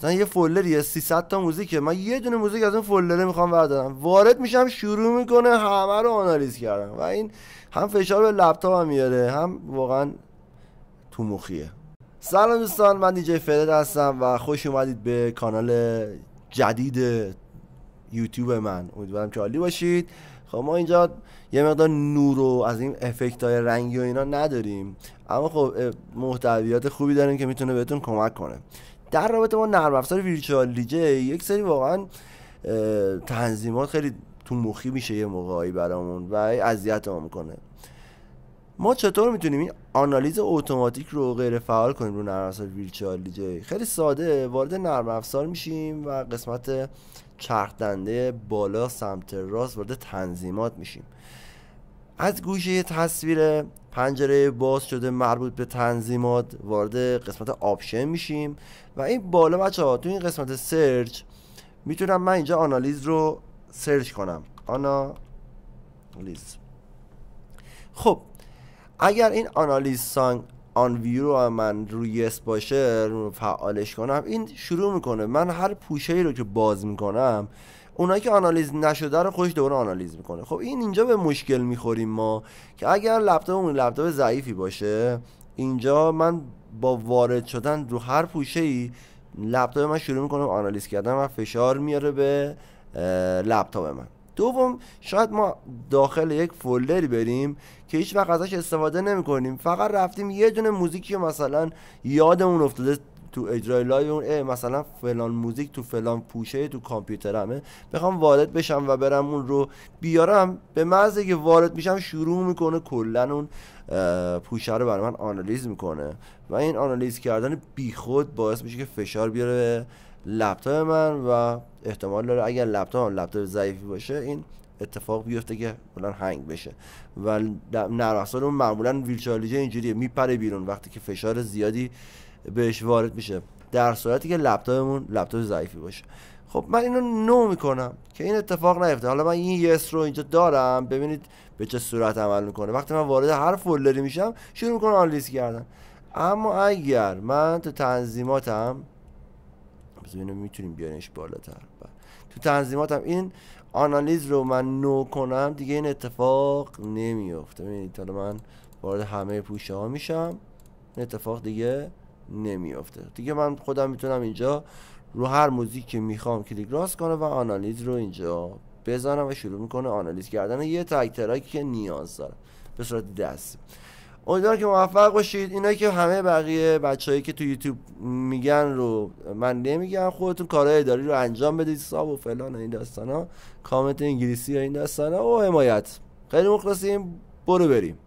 مثلا یه فولدریه 300 تا موزیکه، من یه دونه موزیک از اون فولدره میخوام بردارم، وارد میشم شروع میکنه همه رو آنالیز کردن و این هم فشار به لپتاپم میاره، هم واقعا تو مخیه. سلام دوستان، من دیجی فرد هستم و خوش اومدید به کانال جدید یوتیوب من. امیدوارم که عالی باشید. خب ما اینجا یه مقدار نور و از این افکت های رنگی و اینا نداریم، اما خب محتویات خوبی داریم که میتونه بهتون کمک کنه. در رابطه با نرم افزار ویرچوال دیجی یک سری واقعا تنظیمات خیلی تو مخی میشه یه موقعی برامون و اذیتمون میکنه. ما چطور میتونیم این آنالیز اتوماتیک رو غیر فعال کنیم رو نرم افزار ویرچوال دیجی؟ خیلی ساده، وارد نرم افزار میشیم و قسمت چرخ دنده بالا سمت راست وارد تنظیمات میشیم. از گوشه تصویر پنجره باز شده مربوط به تنظیمات وارد قسمت آپشن میشیم و این بالا بچه‌ها تو این قسمت سرچ میتونم من اینجا آنالیز رو سرچ کنم. آنالیز. خب اگر این آنالیز سانگ آن ویو رو من روی یس باشه، رو فعالش کنم، این شروع میکنه من هر پوشه‌ای رو که باز میکنم اونایی که آنالیز نشده رو خودش دوباره آنالیز میکنه. خب این اینجا به مشکل میخوریم ما که اگر لپتاپمون لپتاپ ضعیفی باشه، اینجا من با وارد شدن رو هر پوشه‌ای لپتاپ من شروع میکنه آنالیز کردن و فشار میاره به لپتاپ من. دوم، شاید ما داخل یک فولدری بریم که هیچ وقت ازش استفاده نمی کنیم، فقط رفتیم یه دونه موزیکی مثلا یادمون افتاده تو اجرای لایو اون، مثلا فلان موزیک تو فلان پوشه تو کامپیوترمه، بخوام وارد بشم و برم اون رو بیارم، به محض اینکه وارد میشم شروع میکنه کلا اون پوشه رو برای من آنالیز میکنه و این آنالیز کردن بیخود باعث میشه که فشار بیاره به لپتاپ من و احتمال داره اگر لپتاپ ضعیفی باشه این اتفاق بیفته که مثلا هنگ بشه و نرم افزار اون معمولا ویرچوال دیجی اینجوریه، میپره بیرون وقتی که فشار زیادی بهش وارد میشه، در صورتی که لپتاپ ضعیفی باشه. خب من اینو نو میکنم که این اتفاق نیفته. حالا من این یس رو اینجا دارم، ببینید به چه صورت عمل میکنه. وقتی من وارد هر فولدری میشم شروع میکنه آنالیز کردن. اما اگر من تو تنظیماتم، اینو میتونیم بیارنش بالاتر، تو تنظیماتم این آنالیز رو من نو کنم دیگه این اتفاق نمیفته. ببینید حالا من وارد همه پوشه ها میشم، این اتفاق دیگه نمیفته. دیگه من خودم میتونم اینجا رو هر موزیک که میخوام کلیک راست کنم و آنالیز رو اینجا بزنم و شروع میکنه آنالیز کردن یه تگ ترکی که نیاز دارم به صورت دستی. امیدوارم که موفق باشید. اینایی که همه بقیه بچه‌هایی که تو یوتیوب میگن رو من نمیگم، خودتون کارهای اداری رو انجام بدید، ساب و فلان و این داستانا، کامنت انگلیسی و این داستانا و حمایت. خیلی مخلصیم، برو بریم.